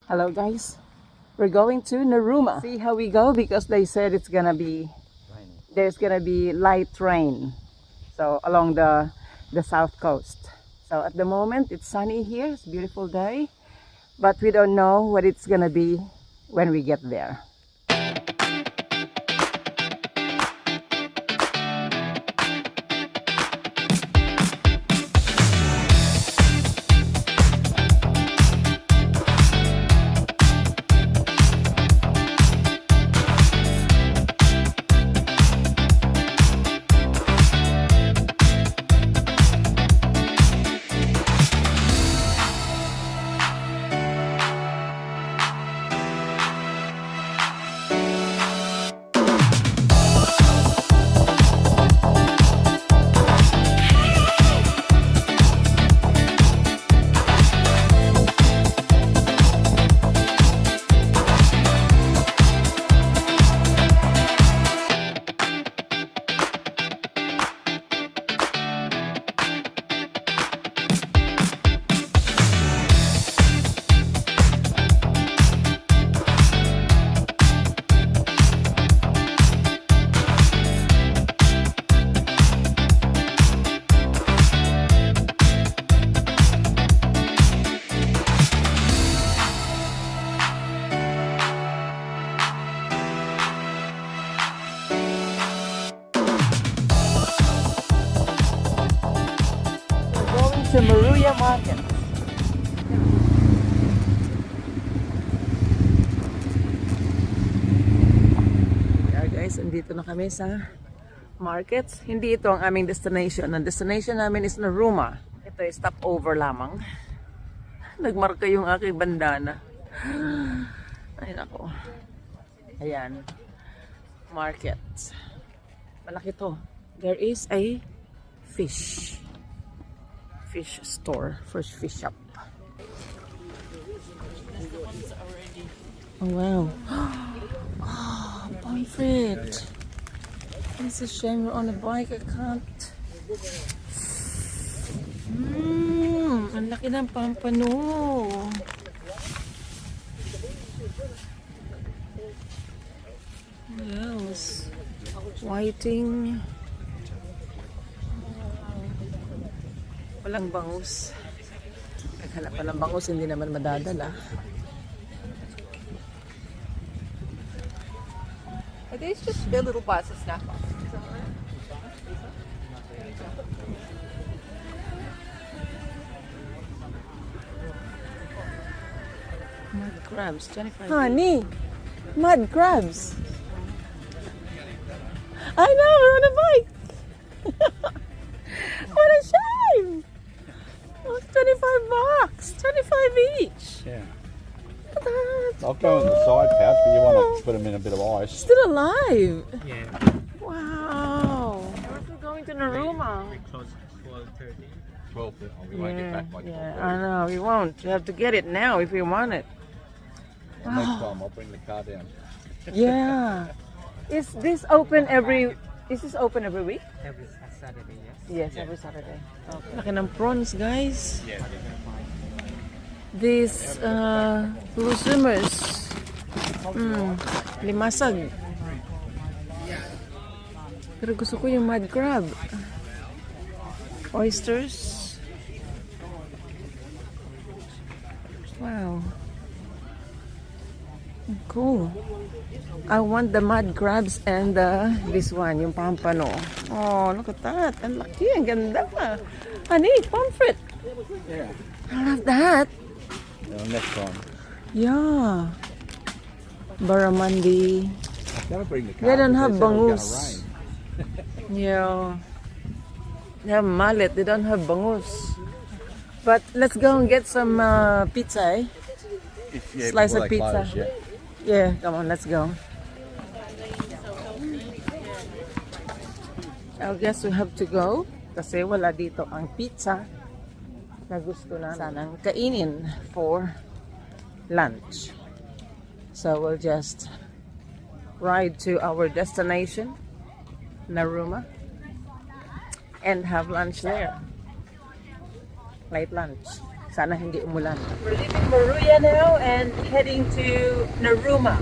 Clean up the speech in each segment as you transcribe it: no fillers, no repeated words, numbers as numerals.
Hello guys, we're going to Naruma. See how we go because they said it's gonna be there's gonna be light rain. So along the south coast. So at the moment it's sunny here, it's a beautiful day, but we don't know what it's gonna be when we get there. To Maruya Market. Yeah guys, andito na kami sa markets. Hindi ito ang aming destination. Ang destination namin is Naruma. Ito ay stopover lamang. Nagmarka yung aking bandana. Ay nako. Ayan. Market. Malaki to. There is a fish store, first fish shop. Oh wow. Oh, pomfret. It's a shame we're on a bike. I can't. Ang laki ng pampano. Yes. Whiting. Walang bangus. Naghanap pa ng bangus, hindi naman madadala. Are these just their little bites of snack box? Mud crabs, 25. Honey! Mud crabs! I know, we're on a bike! What a shame! Oh, $25. 25 each. Yeah. Look at that. I'll go in the side pouch, but you want to put them in a bit of ice. Still alive. Yeah. Wow. We're going to Naruma. We close at 12:30. 12, we won't get back by 12. Yeah, I know. We won't. You have to get it now if you want it. Next time I'll bring the car down. Yeah. Is this open every week? Every Saturday, yes. Yes, every Saturday. Okay. Laki ng prawns, guys. Yeah. These lusumers. Limasag. Pero gusto ko yung mud crab. Oysters. Wow. Cool. I want the mud crabs and this one, yung pampano. Oh, look at that. Ang laki, ang ganda pa. Honey, pomfret. Yeah. I love that. Next time. Yeah. Barramundi. Gotta bring the car. They don't have because they said it was bangus. gonna rain. Yeah. They have mallet. They don't have bangus. But let's go and get some pizza, eh? Slice before of they pizza. close, yeah. Yeah, come on, let's go. I guess we have to go kasi wala dito ang pizza na gusto na sanang kainin for lunch. So we'll just ride to our destination, Naruma, and have lunch there. Late lunch. Sana hindi umulan. We're leaving Moruya now and heading to Naruma.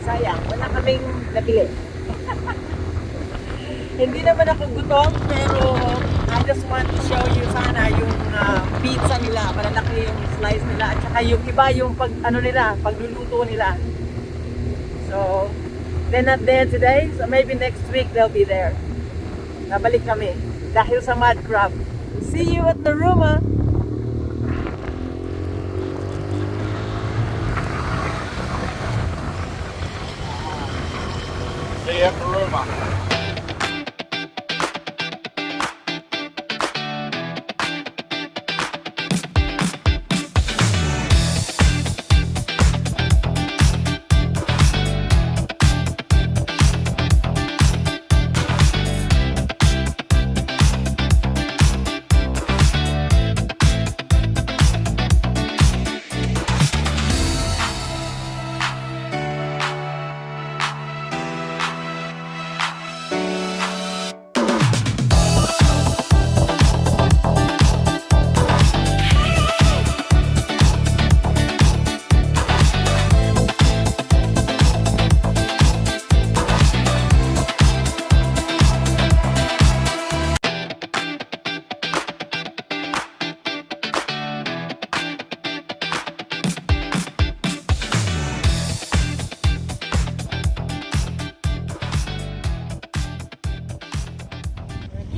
Sayang, wala kaming nabili. Hindi naman ako gutom, pero I just want to show you sana yung pizza nila. Malalaki yung slice nila. At saka yung iba yung pagluluto nila. So, they're not there today. So maybe next week they'll be there. Nabalik kami dahil sa mud crab. See you at Naruma! See you at the Roma.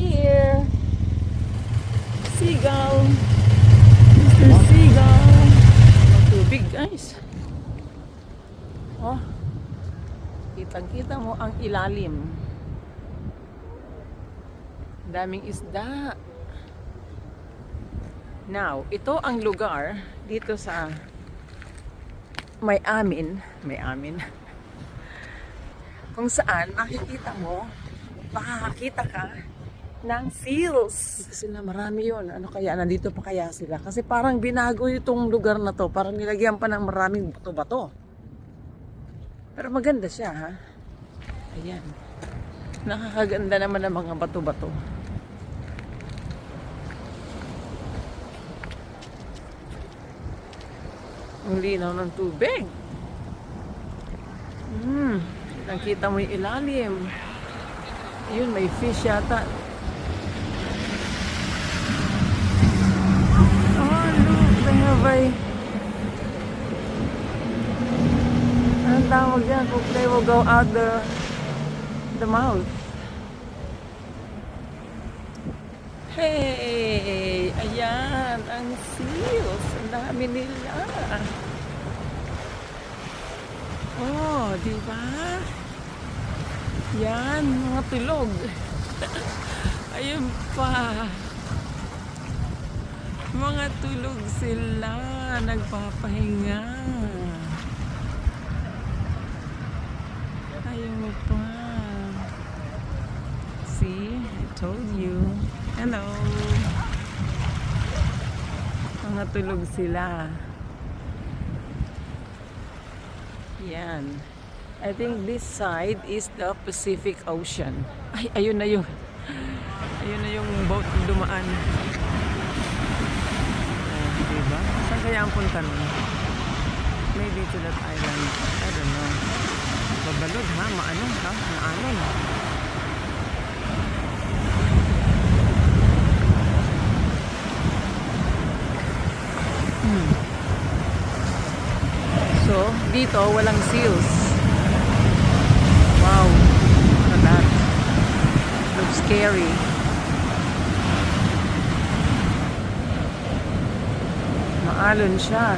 Here. Seagull. Mr. Seagull. Tubig, guys. Oh. Kitang-kita mo ang ilalim. Daming isda. Now, ito ang lugar dito sa may amin. Kung saan makikita mo, makakakita ka ng seals. Dito sila, marami yun. Ano kaya, nandito pa kaya sila? Kasi parang binago itong lugar na to. Parang nilagyan pa ng maraming bato-bato. Pero maganda siya, ha? Ayan. Nakakaganda naman ng mga bato-bato. Ang linaw ng tubig. Nakita mo yung ilalim. Yun, may fish yata. Oh, look, they have anong tawag yan? They will go out the mouth. Hey! Ayan, ang seals. Ang dami nila. Oh, di ba? Yan, mga tulog. Ayun pa. Mga tulog sila. Nagpapahinga. Ayun pa. See? I told you. Hello. Mga tulog sila. Yan. I think this side is the Pacific Ocean. Ay, ayun na yung boat dumaan. Diba? Saan kaya ang punta nun? Maybe to that island. I don't know. Babalod ha? Maano ha? Maanon. So, dito walang seals. Wow. Look at that. Looks scary. Maalon siya.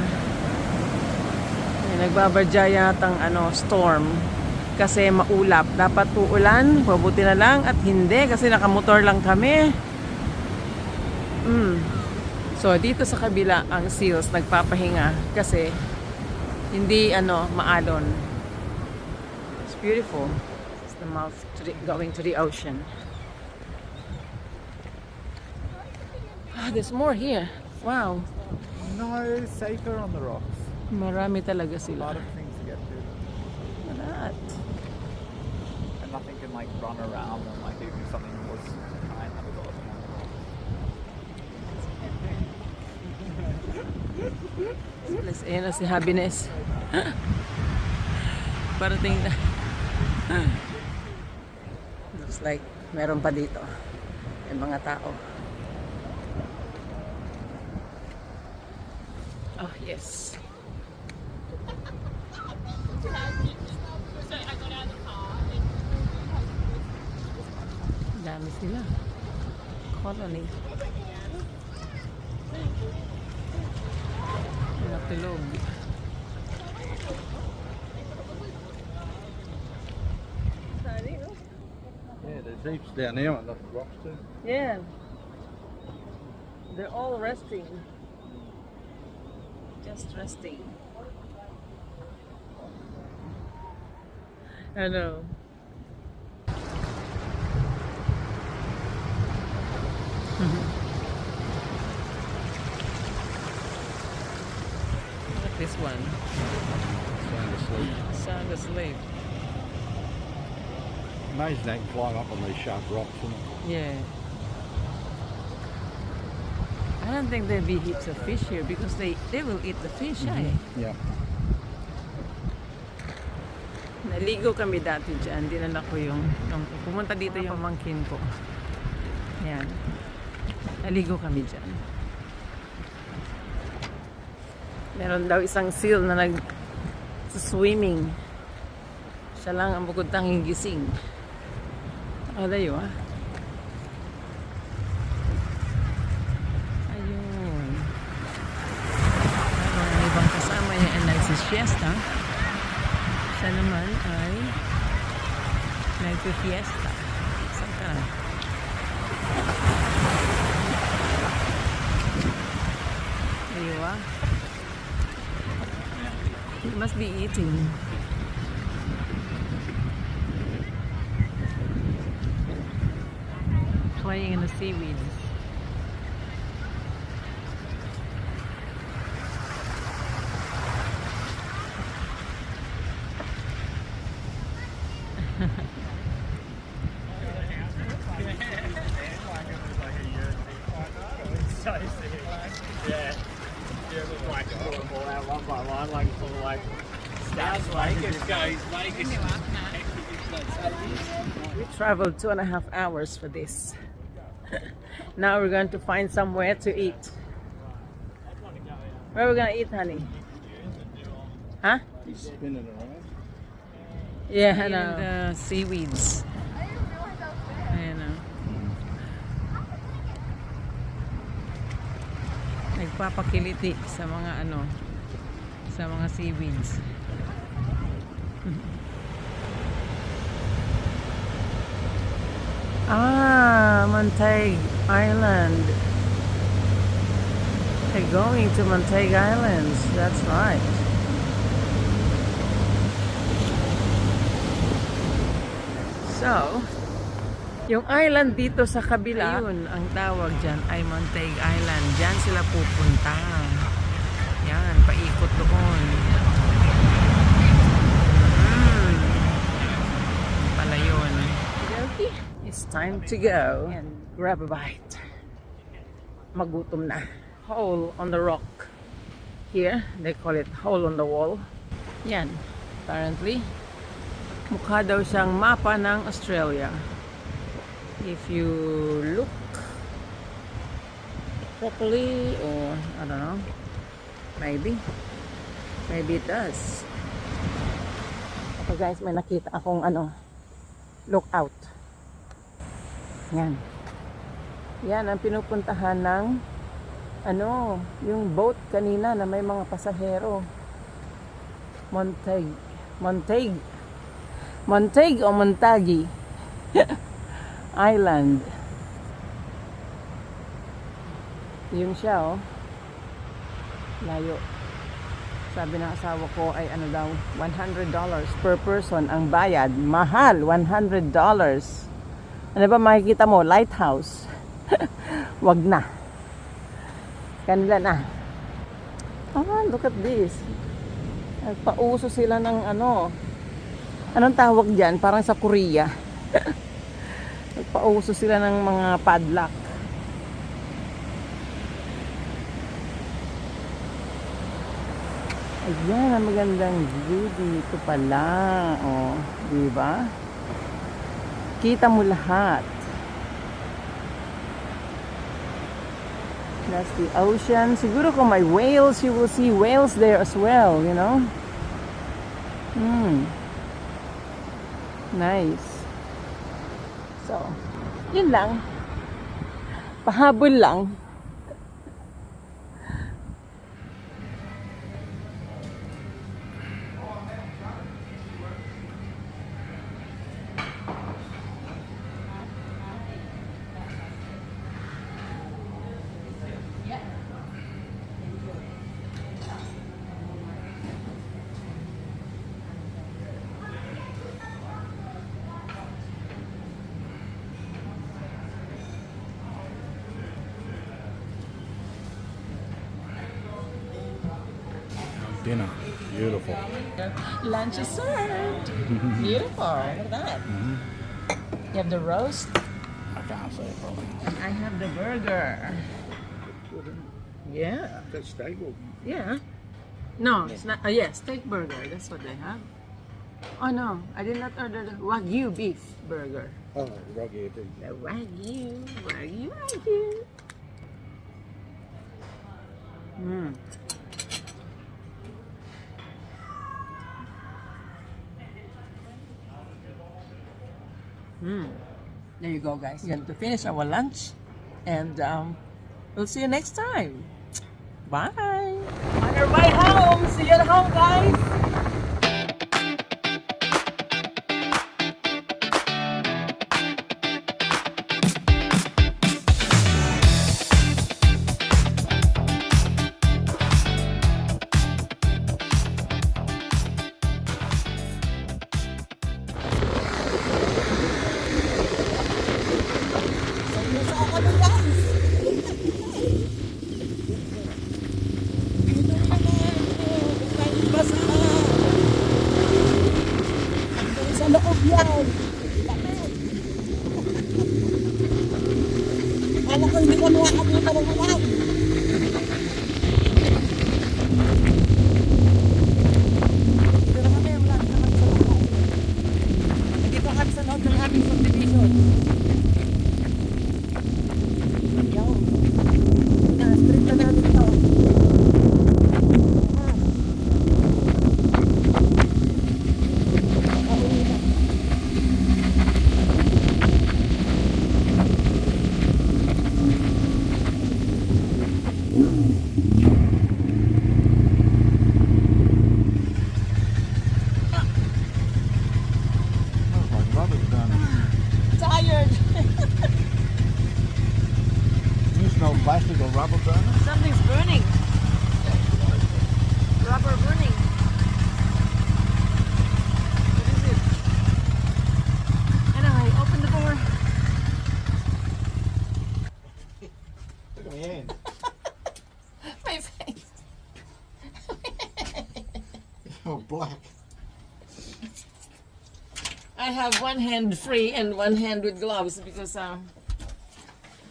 May nagbabadya yatang storm. Kasi maulap. Dapat uulan. Mabuti na lang. At hindi. Kasi nakamotor lang kami. So, dito sa kabila ang seals nagpapahinga. Kasi hindi maalon. It's beautiful. It's the mouth going to the ocean. There's more here. Wow. No, safer on the rocks. Marami talaga A lot sila. of things to get to. Look at that. And nothing can like run around and like if something was behind have a go. Plus, ayan na si Happiness. Parating na. Looks like meron pa dito. May mga tao. Oh, yes. Dami sila. Colony. Natulog. Yeah, there's heaps down there on the rocks too. Yeah. They're all resting. Just resting. I know. Look at this one. Sound asleep. Sound asleep. Amazing they can climb up on these sharp rocks, isn't it? Yeah. I don't think there'll be heaps of fish here because they will eat the fish, eh? Yeah. Naligo kami dati dyan. Dinala ko yung pumunta dito yung pamangkin ko. Yan. Naligo kami dyan. Meron daw isang seal na nag-swimming. Siya lang ang bukod tanging gising. Nakalayo, ah. Ayun. Ang ibang kasama niya ay nagsisiesta. Siya naman ay nagpifiesta. Saan ka na? Ayun, ah. He must be eating. Playing in the seaweeds. Yeah. Yeah, it was like pulling them all out one by one, like sort of like Stars Vegas goes Vegas. We traveled 2.5 hours for this. Now we're going to find somewhere to eat. Where are we going to eat, honey? Huh? He's spinning around. Yeah, I know. The seaweeds. Ayan o. Nagpapakiliti sa mga ano, sa mga seaweeds. Montague Island. They're going to Montague Islands. That's right. So, yung island dito sa kabila, ayun, ang tawag dyan ay Montague Island. Dyan sila pupunta. Yan, paikot doon. Pala yun. Okay, it's time to go and grab a bite. Magutom na. Hole on the rock. Here, they call it hole on the wall. Yan, apparently. Mukha daw siyang mapa ng Australia. If you look properly, or I don't know, maybe it does. Okay guys, may nakita akong lookout. Yan. Yan ang pinupuntahan ng yung boat kanina na may mga pasahero. Montague o Montague Island. Yun siya, oh. Layo. Sabi ng asawa ko ay daw, $100 per person ang bayad. Mahal, $100. Ano ba makikita mo? Lighthouse. Wag na. Kanila na. Look at this. Nagpauso sila ng anong tawag dyan? Parang sa Korea. Nagpauso sila ng mga padlock. Ayan, ang magandang view dito pala. Oh, di ba? Kita mo lahat. That's the ocean. Siguro kung may whales, you will see whales there as well, you know? Nice. So, yun lang. Pahabol lang. Dinner. Beautiful. Lunch is served. Beautiful. Look at that. You have the roast, I can't say it probably. and I have the burger. Yeah. That's stable. Yeah. No, it's not. Yeah, steak burger. That's what they have. Oh no, I did not order the Wagyu beef burger. Oh, Rocky, too. The Wagyu. There you go, guys. We're going to finish our lunch, and we'll see you next time. Bye. On our way home. See you at home, guys. Sa loob yan. Alam ko hindi ko makakabita ng ulan. Dito na kami, wala naman sa bahay. Dito kami sa loob ng aming subdivision. Ayaw. Na-street na namin ito. Like rubber's burning. Tired. You smell plastic or rubber burning? Something's burning. Rubber burning. What is it? Anyway, open the door. Look at my hand. My face. Oh, black. I have one hand free and one hand with gloves because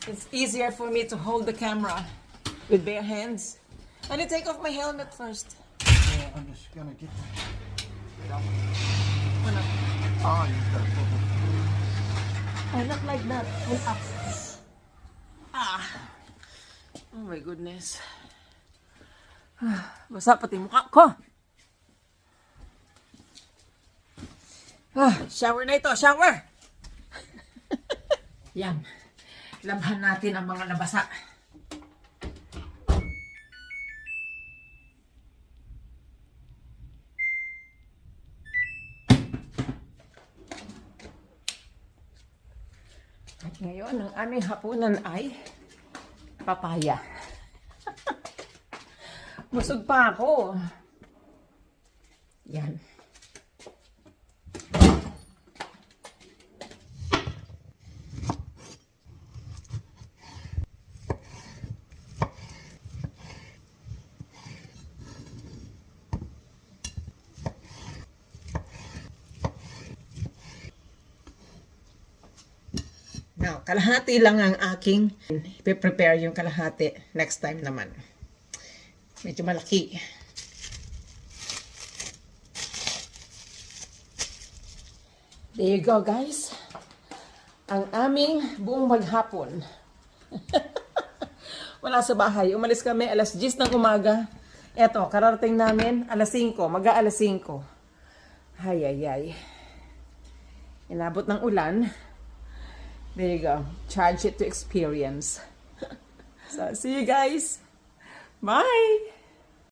it's easier for me to hold the camera with bare hands. I need to take off my helmet first. Yeah, I'm just gonna get that. Well, not, Oh, you've got to put it. oh, not like that. And up. Ah. Oh my goodness. Basa pati mukha ko. Shower na ito, shower! Yan. Labhan natin ang mga nabasa. At ngayon, ang aming hapunan ay papaya. Busog pa ako. Yan. Now, kalahati lang ang aking prepare yung kalahati next time naman. Medyo malaki. There you go, guys. Ang aming buong maghapon. Wala sa bahay. Umalis kami alas 10 ng umaga. Eto, kararating namin alas 5. Mag-aalas 5. Ay, ay, ay. Inabot ng ulan. There you go. Charge it to experience. So, see you guys. Bye!